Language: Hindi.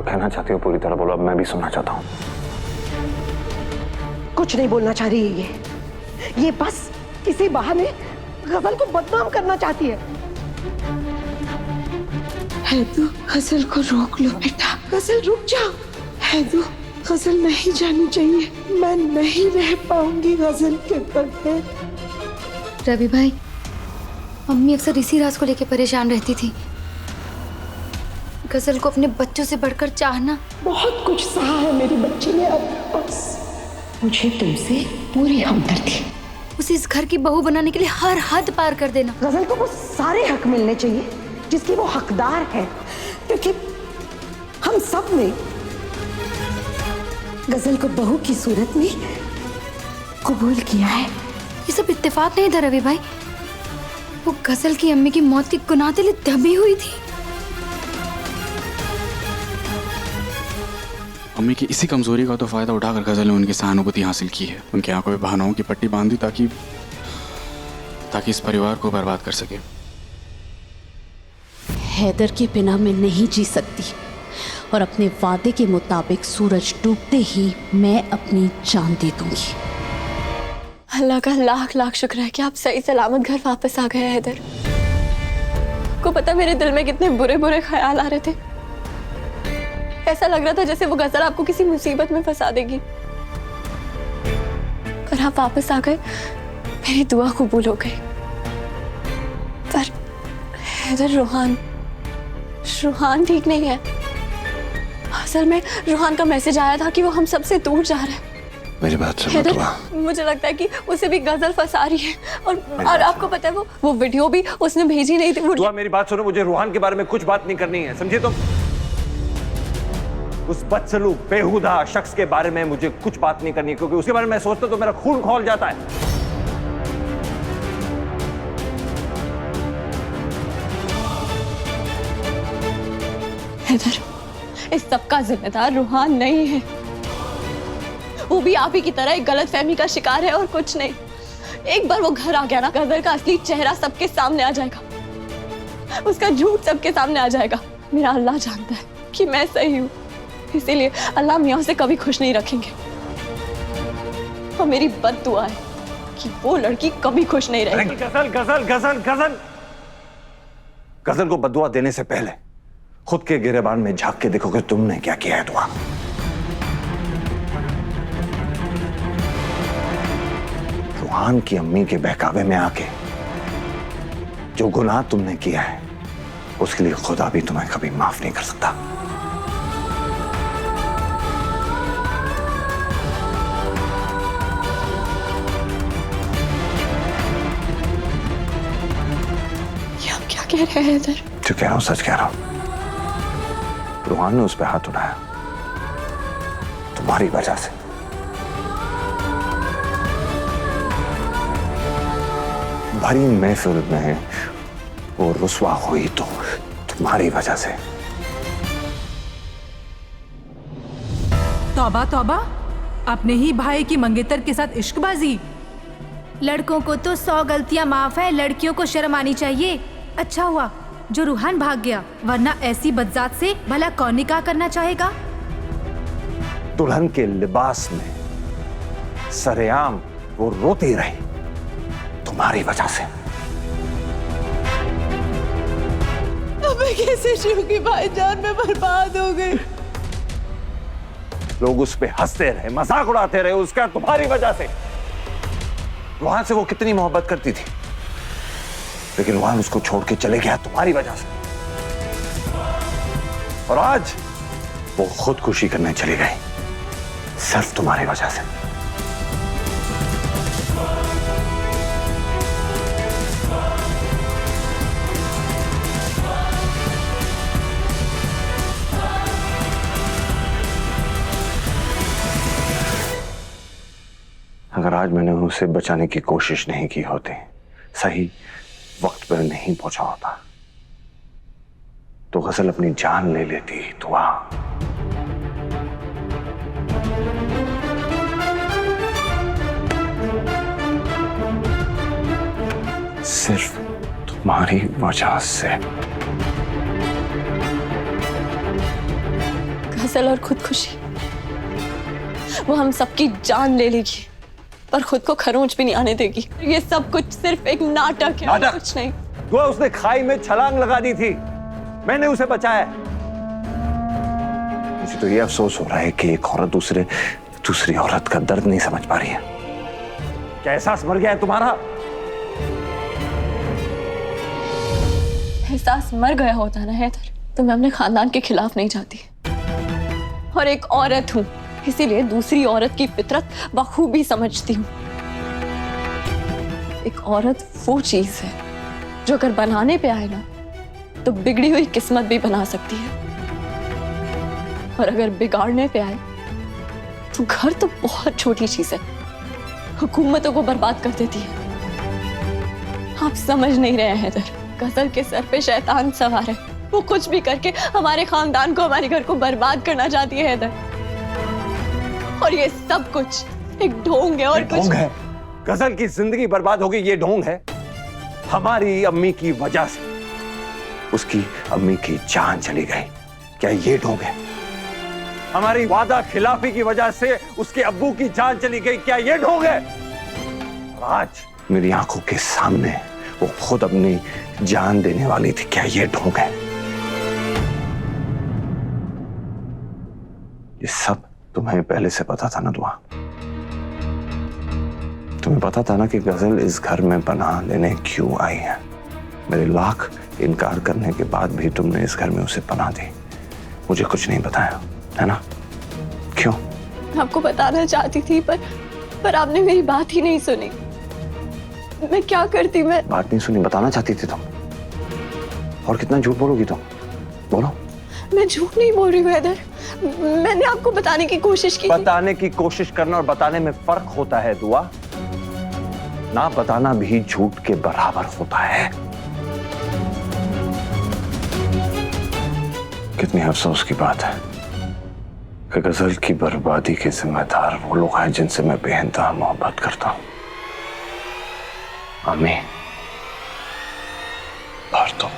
जो कहना चाहती हो पूरी तरह बोलो, अब मैं भी सुनना चाहता हूँ। कुछ नहीं बोलना चाह रही है ये बस किसी बहाने गजल को बदनाम करना चाहती है। हैदू, गजल को रोक लो बेटा। गजल रुक जा। हैदू, गजल नहीं जानी चाहिए। मैं नहीं रह पाऊंगी गजल के बगैर। रवि भाई, मम्मी अक्सर इसी राज को लेकर परेशान रहती थी। गजल को अपने बच्चों से बढ़कर चाहना। बहुत कुछ सहा है मेरी बच्ची ने, अब बस मुझे तुमसे पूरी हमदर्दी। उसे इस घर की बहू बनाने के लिए हर हद पार कर देना। गजल को वो सारे हक मिलने चाहिए जिसकी वो हकदार है, क्योंकि हम सब ने गजल को बहू की सूरत में कबूल किया है। ये सब इत्तेफाक नहीं था रवि भाई। वो गजल की अम्मी की मौत की गुनाह दिली दबी हुई थी। अम्मी की इसी कमजोरी का तो फायदा उठाकर गजल ने उनकी सहानुभूति हासिल की है। उनकी आंखों में बहानों की पट्टी बांधी ताकि इस परिवार को बर्बाद कर सके। हैदर के बिना मैं नहीं जी सकती और अपने वादे के मुताबिक सूरज डूबते ही मैं अपनी जान दे दूंगी। अल्लाह का लाख लाख शुक्र है कि आप सही सलामत घर वापस आ गए हैदर। को पता मेरे दिल में कितने बुरे बुरे ख्याल आ रहे थे। ऐसा लग रहा था जैसे वो गजल आपको किसी मुसीबत में फंसा देगी। पर आप वापस आ गए, मेरी दुआ कबूल हो गई। पर हैदर, रूहान ठीक नहीं है। असल में रूहान का मैसेज आया था कि वो हम सबसे दूर जा रहा है। मेरी बात सुनो हैदर, दुआ। मुझे लगता है कि उसे भी गजल फंसा रही है। और आपको पता है वो वीडियो भी उसने भेजी नहीं थी। दुआ मेरी बात सुनो, मुझे रूहान के बारे में कुछ बात नहीं करनी है, समझे तुम? उस बदसलूक बेहुदा शख्स के बारे में मुझे कुछ बात नहीं करनी, क्योंकि उसके बारे में सोचता तो मेरा खून खौल जाता है। हैदर, इस सब का जिम्मेदार रूहान नहीं है। वो भी आप ही की तरह एक गलतफहमी का शिकार है और कुछ नहीं। एक बार वो घर आ गया ना, गजल का असली चेहरा सबके सामने आ जाएगा। उसका झूठ सबके सामने आ जाएगा। मेरा अल्लाह जानता है कि मैं सही हूँ, इसीलिए अल्लाह मियाँ उसे कभी खुश नहीं रखेंगे। और मेरी बद्दुआ है कि वो लड़की कभी खुश नहीं रहेगी। गजल गजल गजल गजल गजल को बद्दुआ देने से पहले खुद के गिरेबान में झांक के देखो कि तुमने क्या किया है। दुआ, रूहान की अम्मी के बहकावे में आके जो गुनाह तुमने किया है उसके लिए खुदा भी तुम्हें कभी माफ नहीं कर सकता। ये आप क्या कह रहे हैं हैदर? जो कह रहा हूं सच कह रहा हूं। रूहान ने उस पर हाथ उठाया तुम्हारी वजह से। भरी महफिल में वो रुस्वा हुई तो तुम्हारी वजह से। तौबा तौबा, अपने ही भाई की मंगेतर के साथ इश्कबाजी। लड़कों को तो 100 गलतियां माफ है, लड़कियों को शर्म आनी चाहिए। अच्छा हुआ जो रूहान भाग गया, वरना ऐसी बदजात से भला कौन निकाह करना चाहेगा। दुल्हन के लिबास में सरेआम वो रोती रही तुम्हारी वजह से। मैं कैसे जीऊंगी भाईजान, मैं बर्बाद हो गई। लोग उस पे हंसते रहे, मजाक उड़ाते रहे उसका तुम्हारी वजह से। रूहान से वो कितनी मोहब्बत करती थी, लेकिन रूहान उसको छोड़ के चले गया तुम्हारी वजह से। और आज वो खुदकुशी करने चली गई सिर्फ तुम्हारी वजह से। अगर आज मैंने उसे बचाने की कोशिश नहीं की होती, सही वक्त पर नहीं पहुंचा होता, तो गजल अपनी जान ले लेती। दुआ, सिर्फ तुम्हारी वजह से। गजल और खुदकुशी, वो हम सबकी जान ले लेगी पर खुद को खरोंच भी नहीं आने देगी। ये सब कुछ सिर्फ एक नाटक है, और नाटक? कुछ नहीं। दुआ, उसने खाई में छलांग लगा दी थी, मैंने उसे बचाया। मुझे तो ये अफसोस हो रहा है कि एक औरत दूसरी औरत का दर्द नहीं समझ पा रही है। क्या एहसास मर गया है तुम्हारा? एहसास मर गया होता ना हैदर तो मैं अपने खानदान के खिलाफ नहीं जाती, और एक औरत हूं इसीलिए दूसरी औरत की फितरत बखूबी समझती हूँ। एक औरत वो चीज है जो अगर बनाने पे आए ना तो बिगड़ी हुई किस्मत भी बना सकती है, और अगर बिगाड़ने पे आए तो घर तो बहुत छोटी चीज है, हुकूमतों को बर्बाद कर देती है। आप समझ नहीं रहे हैं हैदर, गजल के सर पे शैतान सवार है, वो कुछ भी करके हमारे खानदान को, हमारे घर को बर्बाद करना चाहती है हैदर। और ये सब कुछ एक ढोंग है, और ढोंग है? गजल की जिंदगी बर्बाद हो गई, ये ढोंग है? हमारी अम्मी की वजह से उसकी अम्मी की जान चली गई, क्या ये ढोंग है? हमारी वादा खिलाफी की वजह से उसके अब्बू की जान चली गई, क्या ये ढोंग है? आज मेरी आंखों के सामने वो खुद अपनी जान देने वाली थी, क्या ये ढोंग है? ये सब तुम्हें पहले से पता था ना दुआ? तुम्हें पता था ना कि गजल इस घर में पनाह लेने क्यों आई है? मेरे लाख इनकार करने के बाद भी तुमने इस घर में उसे पनाह दी, मुझे कुछ नहीं बताया, है ना? क्यों? आपको बताना चाहती थी पर आपने मेरी बात ही नहीं सुनी। मैं क्या करती? मैं बात नहीं सुनी, बताना चाहती थी तुम। और कितना झूठ बोलोगी तुम? बोलो। मैं झूठ नहीं बोल रही हूँ हैदर, मैंने आपको बताने की कोशिश की। बताने की कोशिश करना और बताने में फर्क होता है दुआ। ना बताना भी झूठ के बराबर होता है। कितनी अफसोस की बात है कि गजल की बर्बादी के जिम्मेदार वो लोग हैं जिनसे मैं बेइंतहा मोहब्बत करता हूं। अम्मी और तुम।